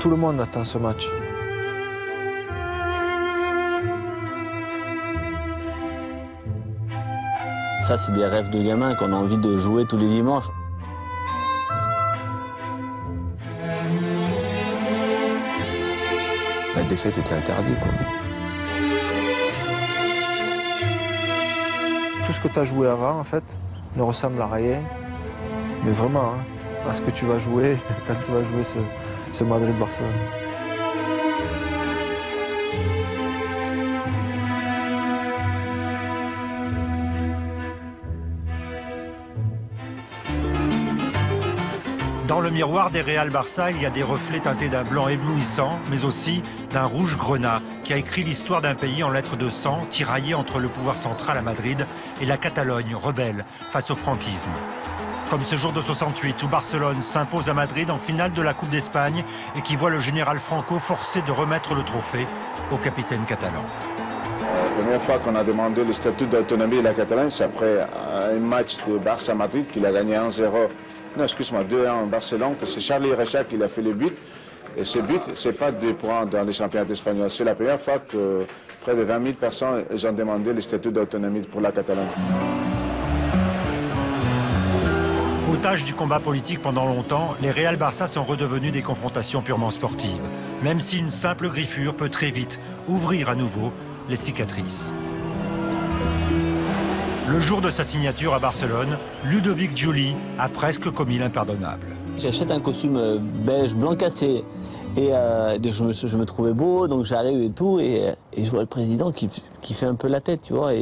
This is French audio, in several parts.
Tout le monde attend ce match. Ça, c'est des rêves de gamin qu'on a envie de jouer tous les dimanches. La défaite était interdite, quoi. Tout ce que tu as joué avant, en fait, ne ressemble à rien. Mais vraiment, hein, à ce que tu vas jouer quand tu vas jouer ce Madrid-Barcelone. Dans le miroir des Real Barça, il y a des reflets teintés d'un blanc éblouissant, mais aussi d'un rouge grenat qui a écrit l'histoire d'un pays en lettres de sang, tiraillé entre le pouvoir central à Madrid et la Catalogne, rebelle face au franquisme. Comme ce jour de 68 où Barcelone s'impose à Madrid en finale de la Coupe d'Espagne et qui voit le général Franco forcé de remettre le trophée au capitaine catalan. La première fois qu'on a demandé le statut d'autonomie de la Catalogne, c'est après un match de Barça-Madrid qu'il a gagné 1-0. Non, excuse-moi, 2-1 en Barcelone, que c'est Charlie Recha qui a fait le but. Et ce but, ce n'est pas 2 points dans les championnats espagnols. C'est la première fois que près de 20 000 personnes ont demandé le statut d'autonomie pour la Catalogne. Otages du combat politique pendant longtemps, les Real Barça sont redevenus des confrontations purement sportives. Même si une simple griffure peut très vite ouvrir à nouveau les cicatrices. Le jour de sa signature à Barcelone, Ludovic Giuli a presque commis l'impardonnable. J'achète un costume beige blanc cassé et je me trouvais beau, donc j'arrive et tout, et je vois le président qui fait un peu la tête, tu vois.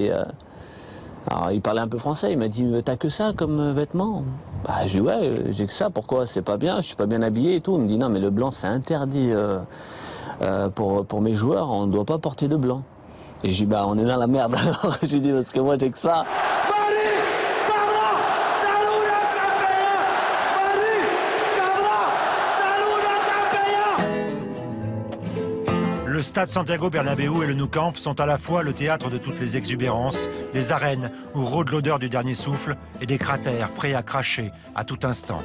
Alors il parlait un peu français, il m'a dit « T'as que ça comme vêtement ?» Bah, je dis « Ouais, j'ai que ça, pourquoi? C'est pas bien, je suis pas bien habillé et tout. » Il me dit « Non, mais le blanc c'est interdit pour mes joueurs, on ne doit pas porter de blanc. » Et je dis « Bah, on est dans la merde alors. » J'ai dit « Parce que moi j'ai que ça. » Le stade Santiago Bernabéu et le Nou Camp sont à la fois le théâtre de toutes les exubérances, des arènes où rôde l'odeur du dernier souffle et des cratères prêts à cracher à tout instant.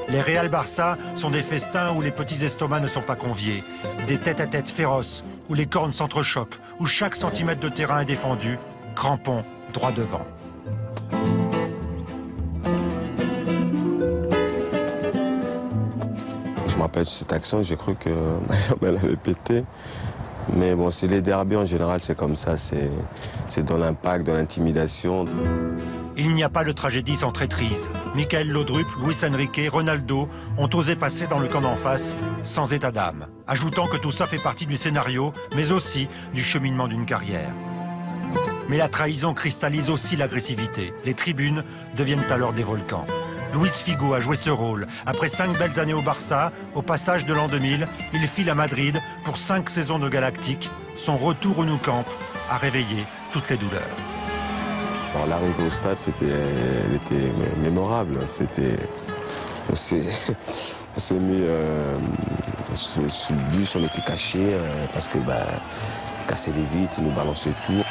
Les Real Barça sont des festins où les petits estomacs ne sont pas conviés, des tête-à-tête féroces où les cornes s'entrechoquent, où chaque centimètre de terrain est défendu, crampons droit devant. Je me rappelle cette action, j'ai cru que ma jambe elle avait pété. Mais bon, c'est les derbies en général, c'est comme ça, c'est dans l'impact, dans l'intimidation. Il n'y a pas de tragédie sans traîtrise. Michael Laudrup, Luis Enrique, Ronaldo ont osé passer dans le camp d'en face sans état d'âme, ajoutant que tout ça fait partie du scénario, mais aussi du cheminement d'une carrière. Mais la trahison cristallise aussi l'agressivité. Les tribunes deviennent alors des volcans. Luis Figo a joué ce rôle. Après 5 belles années au Barça, au passage de l'an 2000, il file à Madrid pour 5 saisons de Galactique. Son retour au Nou Camp a réveillé toutes les douleurs. Alors l'arrivée au stade, elle était mémorable. On s'est mis sur le bus, on était cachés parce que casser les vitres, ils nous balançaient tout.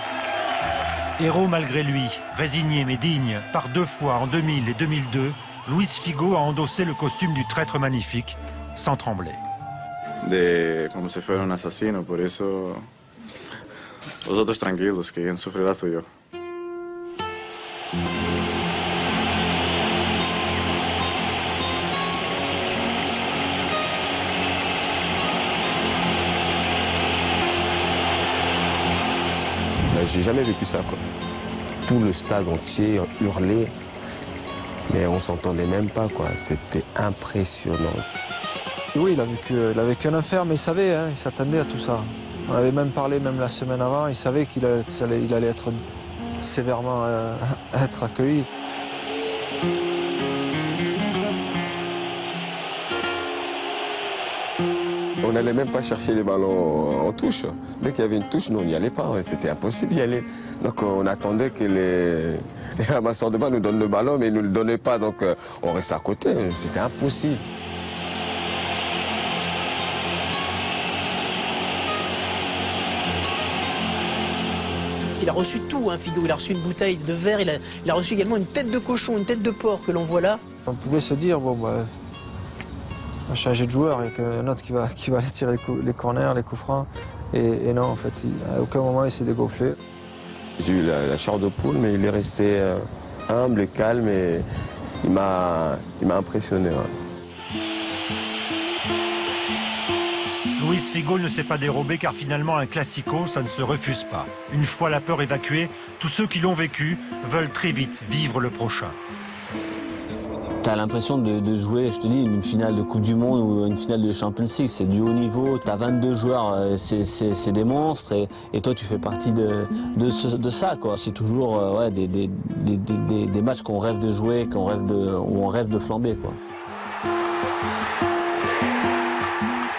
Héros malgré lui, résigné mais digne, par 2 fois en 2000 et 2002, Luis Figo a endossé le costume du traître magnifique, sans trembler. Como si fuera un asesino, por eso los otros tranquilos, que quien sufrirá soy yo. J'ai jamais vécu ça, quoi. Tout le stade entier hurlait, mais on s'entendait même pas, quoi. C'était impressionnant. Oui, il a vécu un enfer, mais il savait, hein, il s'attendait à tout ça. On avait même parlé, même la semaine avant, il savait qu'il allait être sévèrement être accueilli. On n'allait même pas chercher les ballons en touche. Dès qu'il y avait une touche, nous, on n'y allait pas. C'était impossible d'y aller. Donc on attendait que les ramasseurs de balles nous donnent le ballon, mais ils ne nous le donnaient pas. Donc on restait à côté. C'était impossible. Il a reçu tout, hein, Figo. Il a reçu une bouteille de verre, il a reçu également une tête de cochon, une tête de porc que l'on voit là. On pouvait se dire, bon, On a changé de joueur, il y a un autre qui va aller tirer les corners, les coups francs. Et non, en fait, à aucun moment il s'est dégonflé. J'ai eu la chair de poule, mais il est resté humble et calme et il m'a impressionné. Ouais. Luis Figo ne s'est pas dérobé car finalement un classico, ça ne se refuse pas. Une fois la peur évacuée, tous ceux qui l'ont vécu veulent très vite vivre le prochain. T'as l'impression de jouer, je te dis, une finale de Coupe du Monde ou une finale de Champions League, c'est du haut niveau. T'as 22 joueurs, c'est des monstres et toi tu fais partie de ça, quoi. C'est toujours ouais, des matchs qu'on rêve de jouer, où on rêve de flamber, quoi.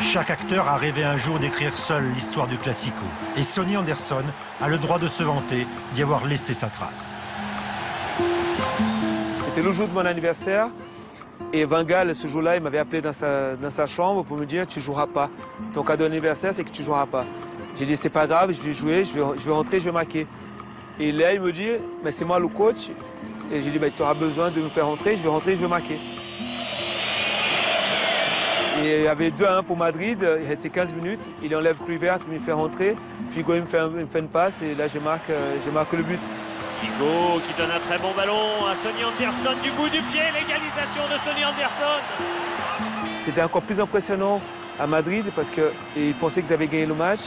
Chaque acteur a rêvé un jour d'écrire seul l'histoire du Classico. Et Sonny Anderson a le droit de se vanter d'y avoir laissé sa trace. C'était le jour de mon anniversaire et Van Gaal, ce jour-là, il m'avait appelé dans sa chambre pour me dire « Tu ne joueras pas. Ton cadeau d'anniversaire, c'est que tu ne joueras pas. » J'ai dit « C'est pas grave, je vais jouer, je vais rentrer, je vais marquer. » Et là, il me dit « Mais c'est moi le coach. » Et j'ai dit « Tu auras besoin de me faire rentrer, je vais marquer. » Et il y avait 2-1 pour Madrid, il restait 15 minutes. Il enlève Kluivert, il me fait rentrer. Figo, il me fait une passe et là, je marque le but. Figo qui donne un très bon ballon à Sonny Anderson du bout du pied, l'égalisation de Sonny Anderson. C'était encore plus impressionnant à Madrid parce qu'ils pensaient qu'ils avaient gagné le match.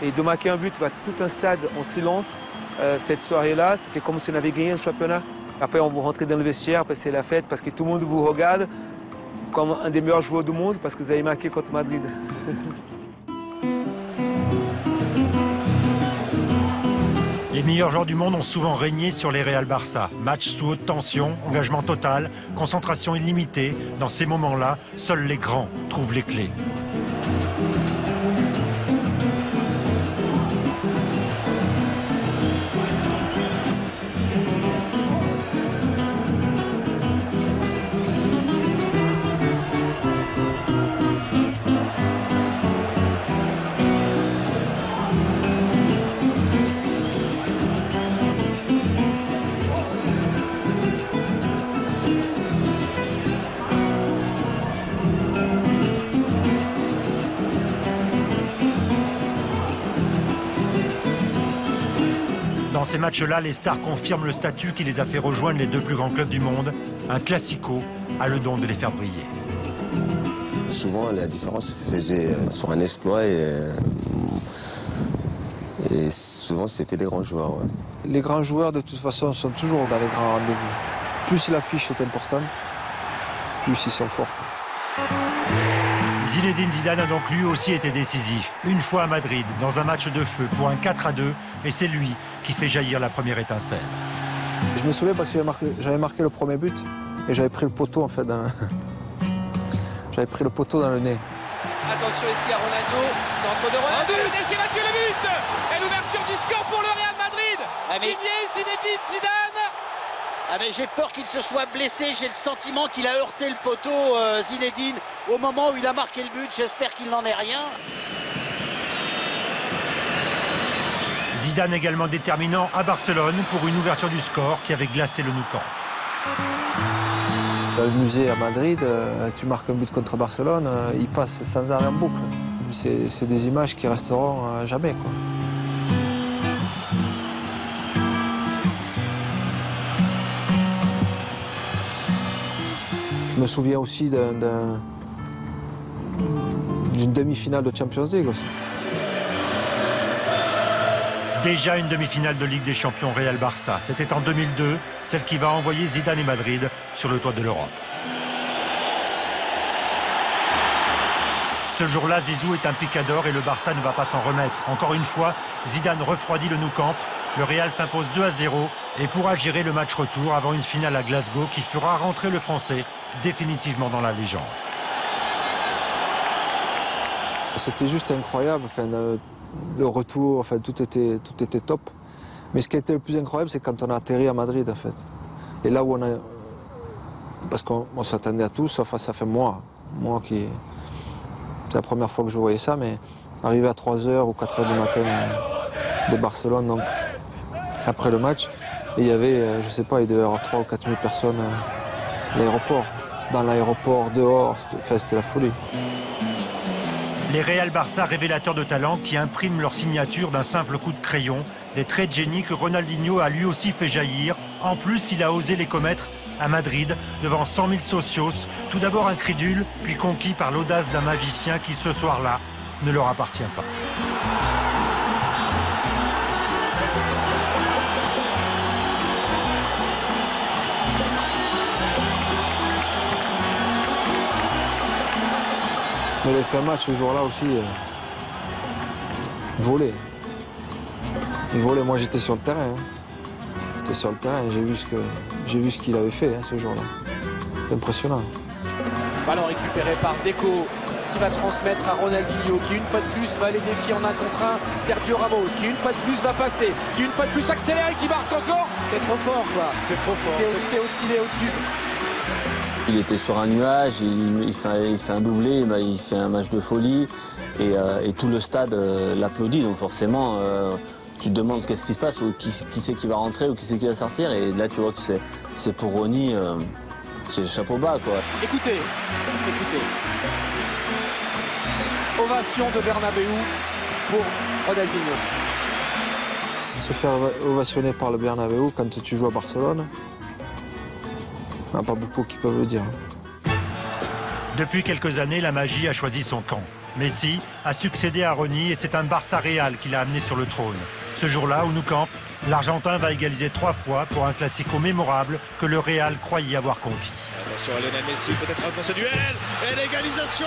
Et de marquer un but, tout un stade en silence. Cette soirée-là, c'était comme si on avait gagné un championnat. Après, on vous rentrez dans le vestiaire, après c'est la fête parce que tout le monde vous regarde comme un des meilleurs joueurs du monde parce que vous avez marqué contre Madrid. Les meilleurs joueurs du monde ont souvent régné sur les Real Barça. Match sous haute tension, engagement total, concentration illimitée. Dans ces moments-là, seuls les grands trouvent les clés. Dans ces matchs-là, les stars confirment le statut qui les a fait rejoindre les deux plus grands clubs du monde. Un classico a le don de les faire briller. Souvent, la différence se faisait sur un exploit et souvent, c'était les grands joueurs. Ouais. Les grands joueurs, de toute façon, sont toujours dans les grands rendez-vous. Plus l'affiche est importante, plus ils sont forts. Zinedine Zidane a donc lui aussi été décisif. Une fois à Madrid, dans un match de feu pour un 4-2, et c'est lui qui fait jaillir la première étincelle. Je me souviens parce que j'avais marqué le premier but et j'avais pris le poteau en fait. J'avais pris le poteau dans le nez. Attention ici à Ronaldo, centre de Ronaldo, est-ce qu'il va tuer le but? Et l'ouverture du score pour le Real Madrid. Signé Zinedine Zidane. Ah mais j'ai peur qu'il se soit blessé, j'ai le sentiment qu'il a heurté le poteau Zinedine au moment où il a marqué le but, j'espère qu'il n'en est rien. Zidane également déterminant à Barcelone pour une ouverture du score qui avait glacé le Nou Camp. Dans le musée à Madrid, tu marques un but contre Barcelone, il passe sans arrêt en boucle. C'est des images qui resteront à jamais, quoi. Je me souviens aussi d'une demi-finale de Champions League aussi. Déjà une demi-finale de Ligue des Champions Real Barça. C'était en 2002, celle qui va envoyer Zidane et Madrid sur le toit de l'Europe. Ce jour-là, Zizou est un picador et le Barça ne va pas s'en remettre. Encore une fois, Zidane refroidit le Nou Camp. Le Real s'impose 2-0 et pourra gérer le match retour avant une finale à Glasgow qui fera rentrer le Français définitivement dans la légende. C'était juste incroyable. Enfin, le retour, enfin, tout était top. Mais ce qui était le plus incroyable, c'est quand on a atterri à Madrid, en fait. Et là où on a... Parce qu'on s'attendait à tout, sauf à ça fait moi qui... C'est la première fois que je voyais ça, mais arrivé à 3h ou 4h du matin de Barcelone, donc après le match, et il y avait, je sais pas, il devait y avoir 3 ou 4 000 personnes à l'aéroport. dans l'aéroport, dehors, c'était la folie. Les Real Barça révélateurs de talent qui impriment leur signature d'un simple coup de crayon, des traits de génie que Ronaldinho a lui aussi fait jaillir. En plus, il a osé les commettre à Madrid, devant 100 000 socios, tout d'abord incrédules, puis conquis par l'audace d'un magicien qui, ce soir-là, ne leur appartient pas. Mais il a fait un match ce jour-là aussi, volé. Il volait, moi j'étais sur le terrain. Hein. J'étais sur le terrain et j'ai vu ce qu'il avait fait hein, ce jour-là. C'est impressionnant. Ballon récupéré par Deco, qui va transmettre à Ronaldinho, qui une fois de plus va les défier en 1 contre 1. Sergio Ramos, qui une fois de plus va passer, qui une fois de plus accélère et qui marque encore. C'est trop fort quoi. C'est trop fort. Il est au-dessus. Il était sur un nuage, il fait un doublé, il fait un match de folie et tout le stade l'applaudit. Donc forcément, tu te demandes qu'est-ce qui se passe, ou qui c'est qui va rentrer ou qui c'est qui va sortir. Et là, tu vois que c'est pour Ronny, c'est le chapeau bas, quoi. Écoutez. Ovation de Bernabéu pour Ronaldinho. Se faire ovationner par le Bernabéu quand tu joues à Barcelone, il n'y en a pas beaucoup qui peuvent le dire. Depuis quelques années, la magie a choisi son camp. Messi a succédé à Ronny et c'est un Barça Real qui l'a amené sur le trône. Ce jour-là, où nous campe, l'Argentin va égaliser 3 fois pour un classico mémorable que le Real croyait avoir conquis. Attention à Lionel Messi, peut-être pour ce duel. Et l'égalisation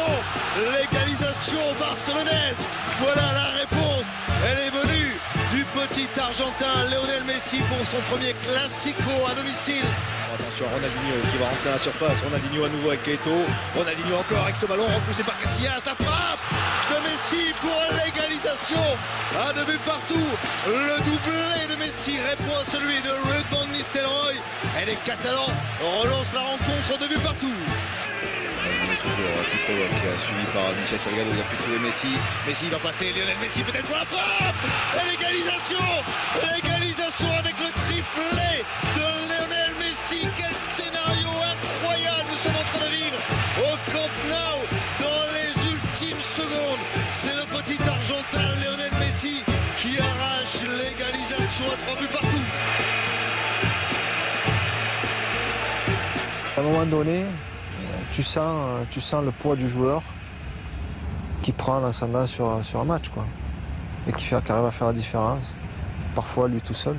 barcelonaise. Voilà la réponse. Elle est venue du petit Argentin Lionel Messi pour son premier classico à domicile. Attention à Ronaldinho qui va rentrer à la surface. Ronaldinho à nouveau avec Keto. Ronaldinho encore avec ce ballon repoussé par Casillas. La frappe de Messi pour l'égalisation. 2 buts partout. Le doublé de Messi répond à celui de Ruud van Nistelrooy. Et les Catalans relancent la rencontre, 2 buts partout. Toujours qui provoque, suivi par Michel Salgado. Il a pu trouver Messi. Messi va passer. Lionel Messi peut-être pour la frappe. Et l'égalisation avec le triplé de Lionel Messi. Quel scénario incroyable nous sommes en train de vivre au Camp Nou dans les ultimes secondes. C'est le petit Argentin Lionel Messi qui arrache l'égalisation à 3 buts partout. À un moment donné, tu sens le poids du joueur qui prend l'ascendant sur un match, quoi. Et qui arrive à faire la différence. Parfois, lui tout seul.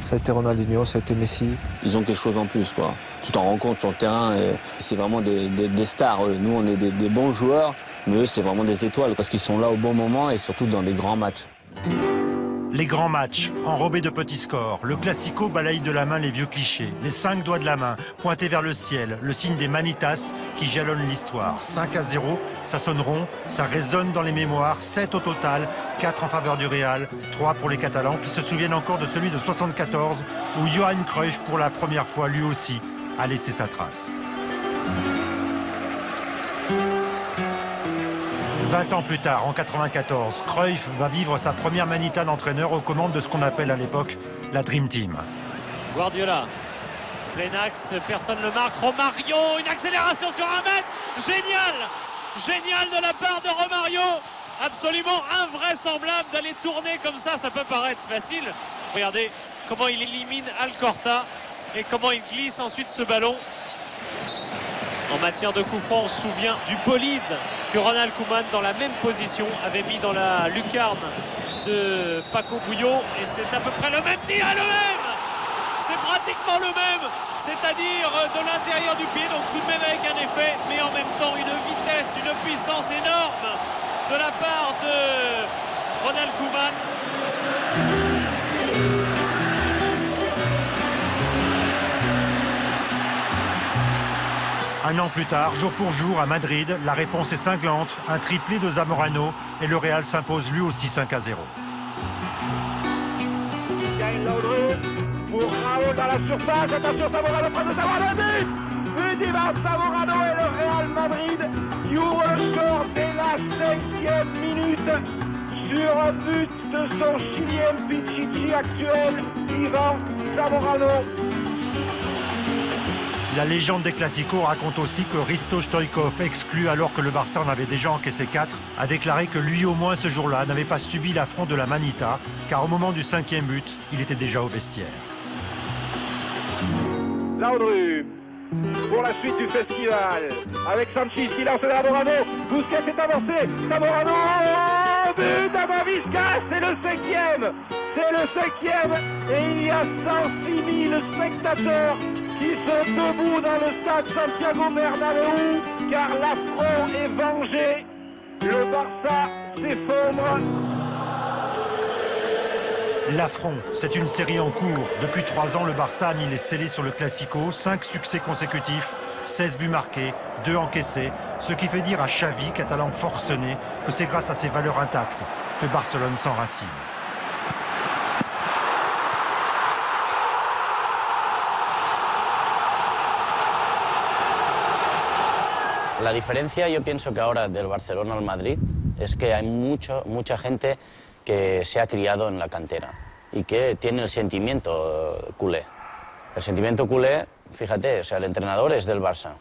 Ça a été Ronaldinho, ça a été Messi. Ils ont quelque chose en plus, quoi. Tu t'en rends compte sur le terrain, c'est vraiment des stars. Eux. Nous, on est des bons joueurs, mais eux, c'est vraiment des étoiles parce qu'ils sont là au bon moment et surtout dans des grands matchs. Les grands matchs, enrobés de petits scores, le classico balaye de la main les vieux clichés, les 5 doigts de la main, pointés vers le ciel, le signe des manitas qui jalonnent l'histoire. 5-0, ça sonne rond, ça résonne dans les mémoires, 7 au total, 4 en faveur du Real, 3 pour les Catalans qui se souviennent encore de celui de 74 où Johan Cruyff, pour la première fois lui aussi, a laissé sa trace. 20 ans plus tard, en 94, Cruyff va vivre sa première manita d'entraîneur aux commandes de ce qu'on appelle à l'époque la Dream Team. Guardiola, plein axe, personne ne marque. Romario, une accélération sur 1 mètre, génial de la part de Romario, absolument invraisemblable d'aller tourner comme ça peut paraître facile. Regardez comment il élimine Alcorta et comment il glisse ensuite ce ballon. En matière de coup franc, on se souvient du bolide que Ronald Koeman, dans la même position, avait mis dans la lucarne de Paco Bouillon. Et c'est à peu près le même tir, le même. C'est pratiquement le même, c'est-à-dire de l'intérieur du pied, donc tout de même avec un effet, mais en même temps une vitesse, une puissance énorme de la part de Ronald Koeman. Un an plus tard, jour pour jour, à Madrid, la réponse est cinglante. Un triplé de Zamorano et le Real s'impose lui aussi 5-0. Pour Raoul dans la surface, attention Zamorano, près de Zamorano, but d'Ivan Zamorano et le Real Madrid qui ouvre le score dès la 5e minute sur un but de son Chilien Pichichi actuel, Ivan Zamorano. La légende des Classicos raconte aussi que Hristo Stoichkov, exclu alors que le Barça en avait déjà encaissé 4, a déclaré que lui au moins ce jour-là n'avait pas subi l'affront de la Manita, car au moment du 5e but, il était déjà au vestiaire. Laudrup pour la suite du festival avec Sanchis qui lance vers Zamorano. Busquets est avancé. Zamorano, but d'Amavisca, c'est le 5e. C'est le 5e et il y a 106 000 spectateurs qui sont debout dans le stade Santiago Bernabéu car l'affront est vengé. Le Barça s'effondre. L'affront, c'est une série en cours. Depuis 3 ans, le Barça a mis les scellés sur le Classico. 5 succès consécutifs, 16 buts marqués, 2 encaissés. Ce qui fait dire à Xavi, catalan forcené, que c'est grâce à ses valeurs intactes que Barcelone s'enracine. La diferencia, yo pienso que ahora del Barcelona al Madrid es que hay mucha gente que se ha criado en la cantera y que tiene el sentimiento culé. El sentimiento culé, fíjate, o sea, el entrenador es del Barça.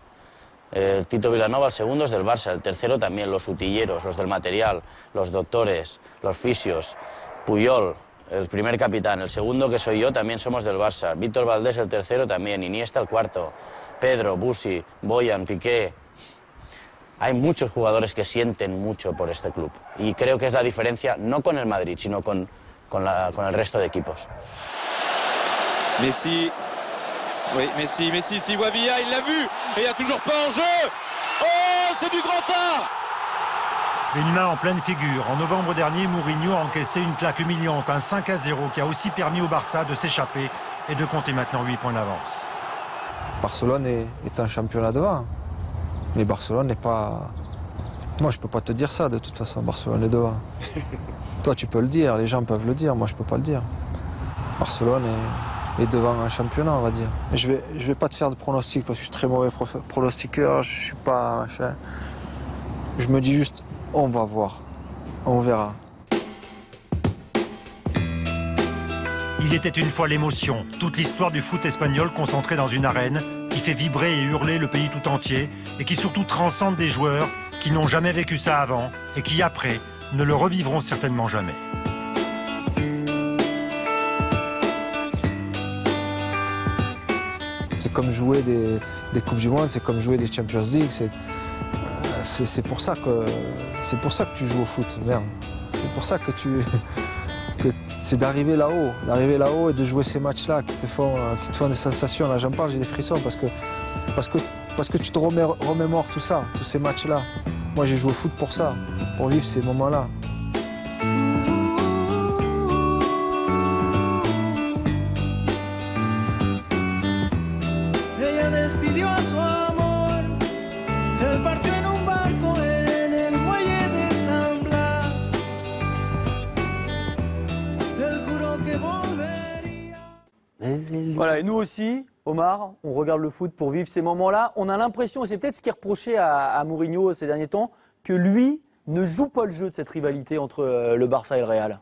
El Tito Vilanova, el segundo, es del Barça, el tercero también, los utilleros, los del material, los doctores, los fisios, Puyol, el primer capitán, el segundo que soy yo también somos del Barça, Víctor Valdés el tercero también, Iniesta el cuarto, Pedro, Bussi, Boyan, Piqué. Hay muchos jugadores que sienten mucho por este club y creo que es la diferencia no con el Madrid, sino con el resto de equipos. Messi, oui, Messi s'y voit Villa, il l'a vu et il n'y a toujours pas en jeu. Oh, c'est du grand art! Une main en pleine figure. En novembre dernier, Mourinho a encaissé une claque humiliante, un 5-0 qui a aussi permis au Barça de s'échapper et de compter maintenant 8 points d'avance. Barcelone est un championnat devant. Mais Barcelone n'est pas... Moi, je peux pas te dire ça, de toute façon. Barcelone est devant. Toi, tu peux le dire, les gens peuvent le dire. Moi, je peux pas le dire. Barcelone est devant un championnat, on va dire. Mais je vais pas te faire de pronostic, parce que je suis très mauvais pronostiqueur. Je suis pas... Je me dis juste, on va voir. On verra. Il était une fois l'émotion, toute l'histoire du foot espagnol concentrée dans une arène qui fait vibrer et hurler le pays tout entier et qui surtout transcende des joueurs qui n'ont jamais vécu ça avant et qui après ne le revivront certainement jamais. C'est comme jouer des Coupes du Monde, c'est comme jouer des Champions League, c'est pour ça que tu joues au foot, merde. C'est pour ça que c'est d'arriver là-haut et de jouer ces matchs-là qui te font des sensations. Là, j'en parle, j'ai des frissons parce que tu te remémores tout ça, tous ces matchs-là. Moi, j'ai joué au foot pour ça, pour vivre ces moments-là. Voilà, et nous aussi, Omar, on regarde le foot pour vivre ces moments-là. On a l'impression, et c'est peut-être ce qui est reproché à Mourinho ces derniers temps, que lui ne joue pas le jeu de cette rivalité entre le Barça et le Real.